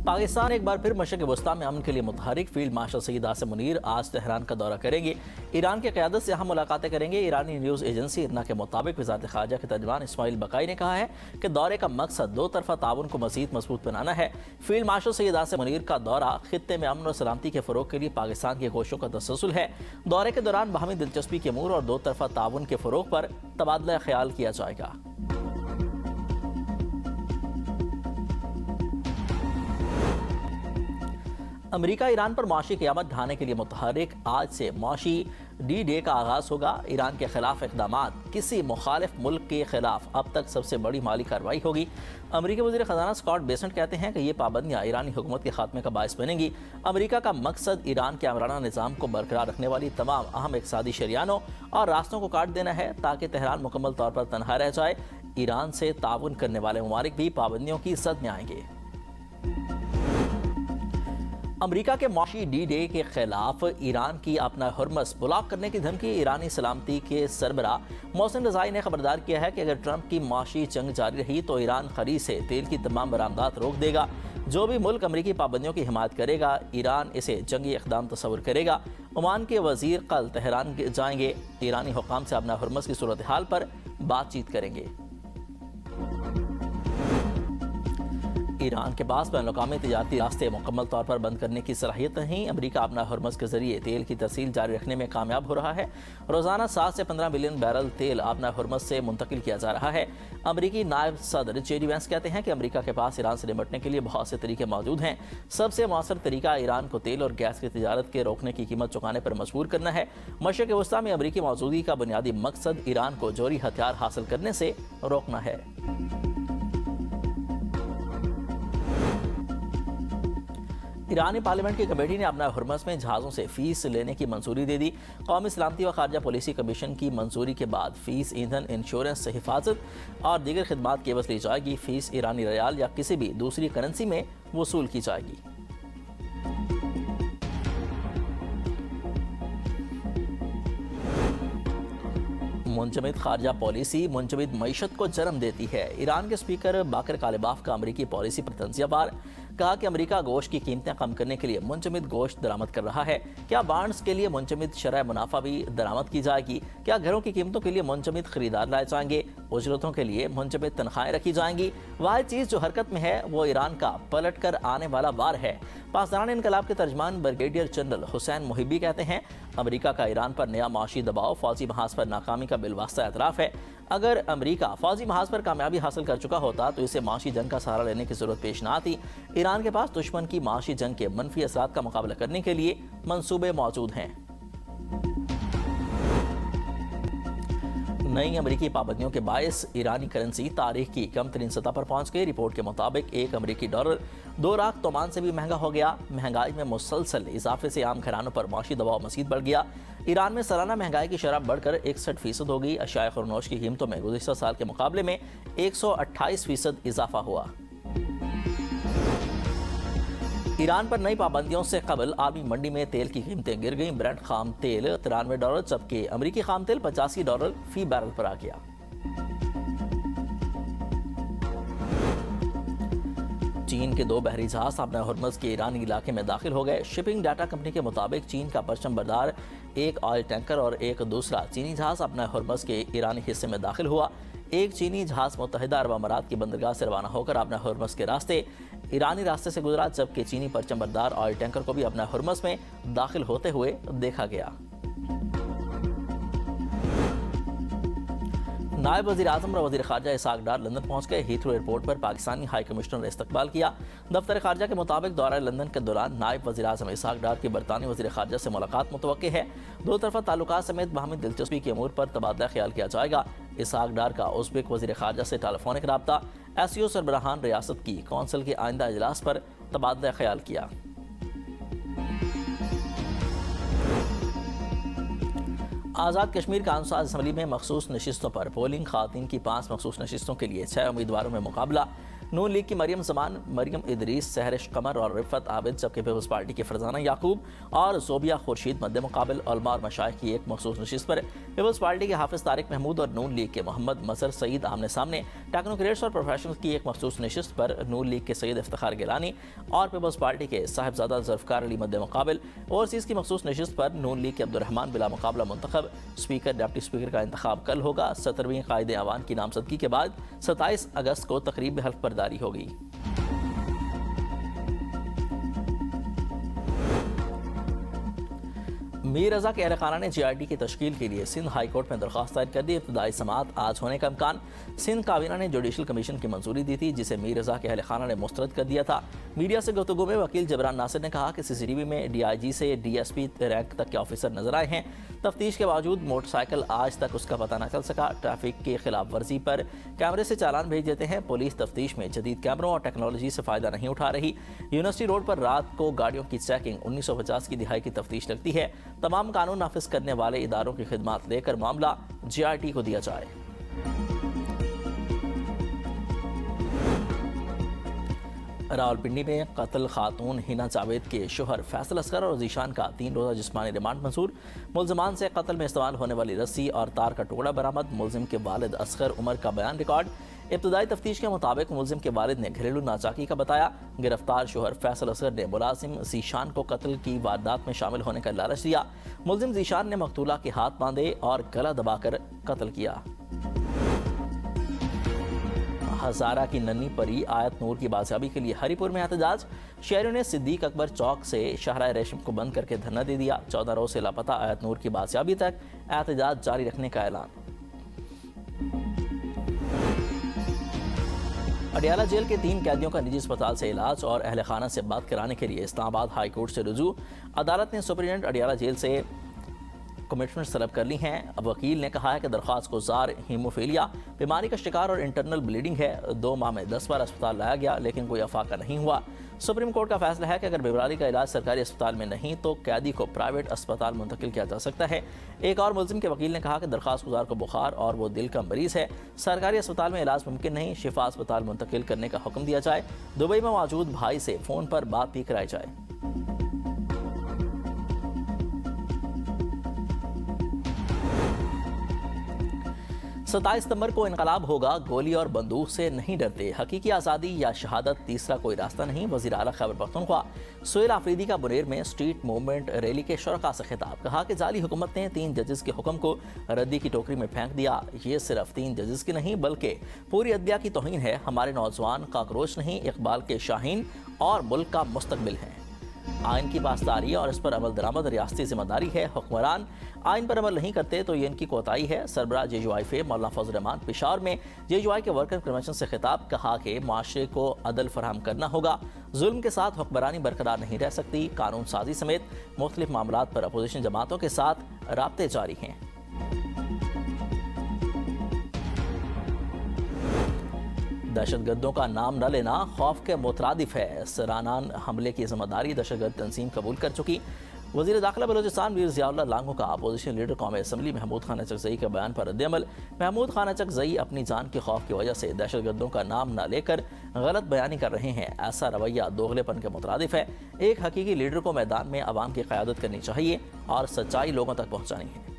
پاکستان ایک بار پھر مشرق وسطیٰ میں امن کے لیے متحرک فیلڈ مارشل سید عاصم منیر آج تہران کا دورہ کریں گے۔ ایران کی قیادت سے اہم ملاقاتیں کریں گے۔ ایرانی نیوز ایجنسی ارنا کے مطابق وزارت خارجہ کے ترجمان اسماعیل بقائی نے کہا ہے کہ دورے کا مقصد دو طرفہ تعاون کو مزید مضبوط بنانا ہے۔ فیلڈ مارشل سید عاصم منیر کا دورہ خطے میں امن و سلامتی کے فروغ کے لیے پاکستان کی کوششوں کا تسلسل ہے۔ دورے کے دوران باہمی دلچسپی کے امور اور دو طرفہ تعاون کے فروغ پر تبادلہ خیال کیا جائے گا۔ امریکہ ایران پر معاشی قیامت ڈھانے کے لیے متحرک۔ آج سے معاشی ڈی ڈے کا آغاز ہوگا۔ ایران کے خلاف اقدامات کسی مخالف ملک کے خلاف اب تک سب سے بڑی مالی کارروائی ہوگی۔ امریکی وزیر خزانہ اسکاٹ بیسنٹ کہتے ہیں کہ یہ پابندیاں ایرانی حکومت کے خاتمے کا باعث بنیں گی۔ امریکہ کا مقصد ایران کے آمرانہ نظام کو برقرار رکھنے والی تمام اہم اقتصادی شریانوں اور راستوں کو کاٹ دینا ہے تاکہ تہران مکمل طور پر تنہا رہ جائے۔ ایران سے تعاون کرنے والے ممالک بھی پابندیوں کی زد میں آئیں گے۔ امریکہ کے معاشی ڈی ڈے کے خلاف ایران کی اپنا ہرمز بلاک کرنے کی دھمکی۔ ایرانی سلامتی کے سربراہ محسن رضائی نے خبردار کیا ہے کہ اگر ٹرمپ کی معاشی جنگ جاری رہی تو ایران خرید سے تیل کی تمام برآمدات روک دے گا۔ جو بھی ملک امریکی پابندیوں کی حمایت کرے گا ایران اسے جنگی اقدام تصور کرے گا۔ عمان کے وزیر کل تہران جائیں گے۔ ایرانی حکام سے اپنا ہرمز کی صورتحال پر بات چیت کریں گے۔ ایران کے پاس بین الاقوامی تجارتی راستے مکمل طور پر بند کرنے کی صلاحیت نہیں۔ امریکہ اپنا ہرمز کے ذریعے تیل کی ترسیل جاری رکھنے میں کامیاب ہو رہا ہے۔ روزانہ 7 سے 15 ملین بیرل تیل اپنا ہرمز سے منتقل کیا جا رہا ہے۔ امریکی نائب صدر جے ڈی وینس کہتے ہیں کہ امریکہ کے پاس ایران سے نمٹنے کے لیے بہت سے طریقے موجود ہیں۔ سب سے مؤثر طریقہ ایران کو تیل اور گیس کی تجارت کے روکنے کی قیمت چکانے پر مجبور کرنا ہے۔ مشرق وسطیٰ میں امریکی موجودگی کا بنیادی مقصد ایران کو جوہری ہتھیار حاصل کرنے سے روکنا ہے۔ ایرانی پارلیمنٹ کی کمیٹی نے اپنا ہرمز میں جہازوں سے فیس لینے کی منظوری دے دی۔ قومی سلامتی و خارجہ پالیسی کمیشن کی منظوری کے بعد فیس ایندھن، انشورنس سے حفاظت اور دیگر خدمات کی عوض لی جائے گی۔ فیس ایرانی ریال یا کسی بھی دوسری کرنسی میں وصول کی جائے گی۔ منجمد خارجہ پالیسی منجمد معیشت کو جنم دیتی ہے۔ ایران کے اسپیکر باقر کالباف کا امریکی پالیسی پر تنزیہ بار۔ کہا کہ امریکہ گوشت کی قیمتیں کم کرنے کے لیے منجمد گوشت درآمد کر رہا ہے۔ کیا بانڈز کے لیے منجمد شرح منافع بھی درآمد کی جائے گی؟ کیا گھروں کی قیمتوں کے لیے منجمد خریدار لائے جائیں گے؟ اجرتوں کے لیے منجمد تنخواہیں رکھی جائیں گی؟ واحد چیز جو حرکت میں ہے وہ ایران کا پلٹ کر آنے والا وار ہے۔ پاسداران انقلاب کے ترجمان بریگیڈیئر جنرل حسین محبی کہتے ہیں امریکہ کا ایران پر نیا معاشی دباؤ فوجی محاذ پر ناکامی کا بالواسطہ اعتراف ہے۔ اگر امریکہ فوجی محاذ پر کامیابی حاصل کر چکا ہوتا تو اسے معاشی جنگ کا سہارا لینے کی ضرورت پیش نہ آتی۔ ایران کے پاس دشمن کی معاشی جنگ کے منفی اثرات کا مقابلہ کرنے کے لیے منصوبے موجود ہیں۔ نئی امریکی پابندیوں کے باعث ایرانی کرنسی تاریخ کی کم ترین سطح پر پہنچ گئی۔ رپورٹ کے مطابق ایک امریکی ڈالر 2 لاکھ تومان سے بھی مہنگا ہو گیا۔ مہنگائی میں مسلسل اضافے سے عام گھرانوں پر معاشی دباؤ مزید بڑھ گیا۔ ایران میں سالانہ مہنگائی کی شرح بڑھ کر 61% ہو گئی۔ اشیاء خورنوش کی قیمتوں میں گزشتہ سال کے مقابلے میں 128% اضافہ ہوا۔ ایران پر نئی پابندیوں سے قبل عالمی منڈی میں تیل کی قیمتیں گر گئیں۔ برنٹ خام تیل $93 جبکہ امریکی خام تیل $85 فی بیرل پر آ گیا۔ چین کے 2 بحری جہاز اپنا ہرمز کے ایرانی علاقے میں داخل ہو گئے۔ شپنگ ڈیٹا کمپنی کے مطابق چین کا پرچم بردار ایک آئل ٹینکر اور ایک دوسرا چینی جہاز اپنا ہرمز کے ایرانی حصے میں داخل ہوا۔ ایک چینی جہاز متحدہ عرب امارات کی بندرگاہ سے روانہ ہو کر اپنا ہرمز کے راستے ایرانی راستے سے گزرا، جبکہ چینی پرچم بردار آئل ٹینکر کو بھی اپنا ہرمز میں داخل ہوتے ہوئے دیکھا گیا۔ نائب وزیر اعظم اور وزیر خارجہ اسحاق ڈار لندن پہنچ گئے۔ ہیتھرو ایئرپورٹ پر پاکستانی ہائی کمشنر نے استقبال کیا۔ دفتر خارجہ کے مطابق دورہ لندن کے دوران نائب وزیر اعظم اسحاق ڈار کی برطانوی وزیر خارجہ سے ملاقات متوقع ہے۔ دو طرفہ تعلقات سمیت باہمی دلچسپی کے امور پر تبادلہ خیال کیا جائے گا۔ اسحاق ڈار کا ازبک وزیر خارجہ سے ٹیلی فونک رابطہ۔ ایس سی او سربراہان ریاست کی کونسل کے آئندہ اجلاس پر تبادلہ خیال کیا۔ آزاد کشمیر قانون اسمبلی میں مخصوص نشستوں پر پولنگ۔ خواتین کی 5 مخصوص نشستوں کے لیے 6 امیدواروں میں مقابلہ۔ نون لیگ کی مریم زمان، مریم ادریس، سہرش قمر اور رفت عابد، جبکہ پیپلز پارٹی کی فرزانہ یعقوب اور زوبیہ خورشید مد مقابل علماء اور مشائخ کی ایک مخصوص نشست پر پیپلز پارٹی کے حافظ طارق محمود اور نون لیگ کے محمد مظہر سعید آمنے سامنے، ٹیکنوکریٹس اور پروفیشنلز کی ایک مخصوص نشست پر نون لیگ کے سید افتخار گیلانی اور پیپلز پارٹی کے صاحبزادہ ذوالفقار علی مد مقابل، اوورسیز کی مخصوص نشست پر نون لیگ کے عبدالرحمان بلا مقابلہ منتخب، اسپیکر ڈپٹی اسپیکر کا انتخاب کل ہوگا۔ 17ویں قائد ایوان کی نامزدگی کے بعد 27 اگست کو تقریب حلف برداری ہوگی۔ میر رضا کے اہل خانہ نے جے آر ڈی کی تشکیل کے لیے سندھ ہائی کورٹ میں درخواست دائر کر دی۔ ابتدائی سماعت آج ہونے کا امکان۔ سندھ کابینہ نے جوڈیشل کمیشن کی منظوری دی تھی، جسے میر رضا کے اہل خانہ نے مسترد کر دیا تھا۔ میڈیا سے گفتگو میں وکیل جبران ناصر نے کہا کہ سی سی ٹی وی میں ڈی آئی جی سے ڈی ایس پی رینک تک کے آفیسر نظر آئے ہیں۔ تفتیش کے باوجود موٹر سائیکل آج تک اس کا پتہ نہ چل سکا۔ ٹریفک کی خلاف ورزی پر کیمرے سے چالان بھیج دیتے ہیں۔ پولیس تفتیش میں جدید کیمروں اور ٹیکنالوجی سے فائدہ نہیں اٹھا رہی۔ یونیورسٹی روڈ پر رات کو گاڑیوں کی چیکنگ 1950 کی دہائی کی تفتیش لگتی ہے۔ تمام قانون نافذ کرنے والے اداروں کی خدمات لے کر معاملہ جے آر ٹی کو دیا جائے۔ راولپنڈی میں قتل خاتون ہینا جاوید کے شوہر فیصل اصغر اور ذیشان کا 3 روزہ جسمانی ریمانڈ منظور۔ ملزمان سے قتل میں استعمال ہونے والی رسی اور تار کا ٹکڑا برآمد۔ ملزم کے والد اصغر عمر کا بیان ریکارڈ۔ ابتدائی تفتیش کے مطابق ملزم کے والد نے گھریلو ناچاکی کا بتایا۔ گرفتار شوہر فیصل اصغر نے ملازم ذیشان کو قتل کی واردات میں شامل ہونے کا لالچ دیا۔ ملزم ذیشان نے مقتولہ کے ہاتھ باندھے اور گلا دبا کر قتل کیا۔ ہزارہ کی ننھی پری آیت نور کی بازیابی کے لیے ہری پور میں احتجاج۔ شہریوں نے صدیق اکبر چوک سے شاہراہ ریشم کو بند کر کے دھرنا دے دیا۔ 14 روز سے لاپتہ آیت نور کی بازیابی تک احتجاج جاری رکھنے کا اعلان۔ اڈیالہ جیل کے 3 قیدیوں کا نجی اسپتال سے علاج اور اہل خانہ سے بات کرانے کے لیے اسلام آباد ہائی کورٹ سے رجوع۔ عدالت نے سپرنٹینڈنٹ اڈیالہ جیل سے کمٹمنٹس طلب کر لی ہیں۔ وکیل نے کہا ہے کہ درخواست گزار ہیموفیلیا بیماری کا شکار اور انٹرنل بلیڈنگ ہے۔ 2 ماہ میں 10 بار اسپتال لایا گیا لیکن کوئی افاقہ نہیں ہوا۔ سپریم کورٹ کا فیصلہ ہے کہ اگر بیماری کا علاج سرکاری اسپتال میں نہیں تو قیدی کو پرائیویٹ اسپتال منتقل کیا جا سکتا ہے۔ ایک اور ملزم کے وکیل نے کہا کہ درخواست گزار کو بخار اور وہ دل کا مریض ہے، سرکاری اسپتال میں علاج ممکن نہیں، شفا اسپتال منتقل کرنے کا حکم دیا جائے۔ دبئی میں موجود بھائی سے فون پر بات بھی کرائی جائے۔ 27 ستمبر کو انقلاب ہوگا، گولی اور بندوق سے نہیں ڈرتے، حقیقی آزادی یا شہادت، تیسرا کوئی راستہ نہیں۔ وزیر اعلیٰ خیبر پختونخوا سہیل آفریدی کا منیر میں اسٹریٹ موومنٹ ریلی کے شرکاء سے خطاب۔ کہا کہ جعلی حکومت نے 3 ججز کے حکم کو ردی کی ٹوکری میں پھینک دیا۔ یہ صرف 3 ججز کی نہیں بلکہ پوری عدلیہ کی توہین ہے۔ ہمارے نوجوان کاکروچ نہیں، اقبال کے شاہین اور ملک کا مستقبل ہیں۔ آئین کی پاسداری اور اس پر عمل درآمد ریاستی ذمہ داری ہے۔ حکمران آئین پر عمل نہیں کرتے تو یہ ان کی کوتاہی ہے۔ سربراہ جے یو آئی فے مولانا فضل الرحمان پشاور میں جے یو آئی کے ورکر کنونشن سے خطاب۔ کہا کہ معاشرے کو عدل فراہم کرنا ہوگا، ظلم کے ساتھ حکمرانی برقرار نہیں رہ سکتی۔ قانون سازی سمیت مختلف معاملات پر اپوزیشن جماعتوں کے ساتھ رابطے جاری ہیں۔ دہشت گردوں کا نام نہ لینا خوف کے مترادف ہے۔ سرانان حملے کی ذمہ داری دہشت گرد تنظیم قبول کر چکی۔ وزیر داخلہ بلوچستان میر ضیاء اللہ لانگو کا اپوزیشن لیڈر قومی اسمبلی محمود خان اچکزئی کے بیان پر رد عمل۔ محمود خان اچکزئی اپنی جان کے خوف کی وجہ سے دہشت گردوں کا نام نہ لے کر غلط بیانی کر رہے ہیں۔ ایسا رویہ دوغلے پن کے مترادف ہے۔ ایک حقیقی لیڈر کو میدان میں عوام کی قیادت کرنی چاہیے اور سچائی لوگوں تک پہنچانی ہے۔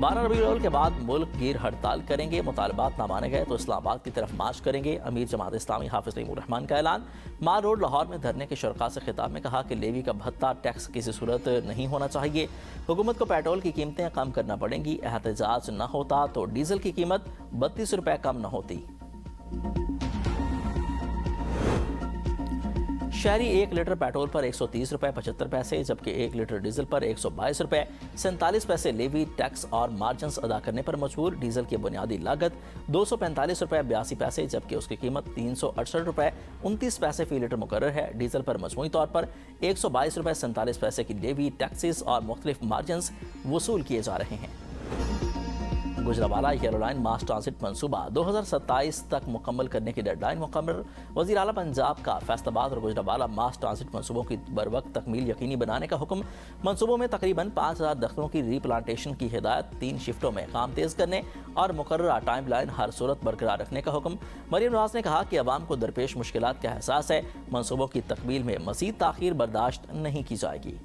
12 ربیع الاول کے بعد ملک گیر ہڑتال کریں گے، مطالبات نہ مانے گئے تو اسلام آباد کی طرف مارچ کریں گے۔ امیر جماعت اسلامی حافظ نعیم الرحمان کا اعلان۔ مال روڈ لاہور میں دھرنے کے شرکاء سے خطاب میں کہا کہ لیوی کا بھتہ ٹیکس کسی صورت نہیں ہونا چاہیے۔ حکومت کو پیٹرول کی قیمتیں کم کرنا پڑیں گی۔ احتجاج نہ ہوتا تو ڈیزل کی قیمت 32 روپے کم نہ ہوتی۔ شہری 1 لیٹر پیٹرول پر 130 روپے 75 پیسے جبکہ 1 لیٹر ڈیزل پر 122 روپے 47 پیسے لیوی، ٹیکس اور مارجنز ادا کرنے پر مجبور۔ ڈیزل کی بنیادی لاگت 245 روپے 82 پیسے جبکہ اس کی قیمت 368 روپے 29 پیسے فی لیٹر مقرر ہے۔ ڈیزل پر مجموعی طور پر 122 روپے 47 پیسے کی لیوی، ٹیکسز اور مختلف مارجنز وصول کیے جا رہے ہیں۔ گجرانوالہ یلو لائن ماس ٹرانزٹ منصوبہ 2027 تک مکمل کرنے کی ڈیڈ لائن مقرر۔ وزیر اعلیٰ پنجاب کا فیصل آباد اور گجرانوالہ ماس ٹرانزٹ منصوبوں کی بروقت تکمیل یقینی بنانے کا حکم۔ منصوبوں میں تقریباً 5000 درختوں کی ری پلانٹیشن کی ہدایت، 3 شفٹوں میں کام تیز کرنے اور مقررہ ٹائم لائن ہر صورت برقرار رکھنے کا حکم۔ مریم نواز نے کہا کہ عوام کو درپیش مشکلات کا احساس ہے، منصوبوں کی تکمیل میں مزید تاخیر برداشت نہیں کی جائے گی۔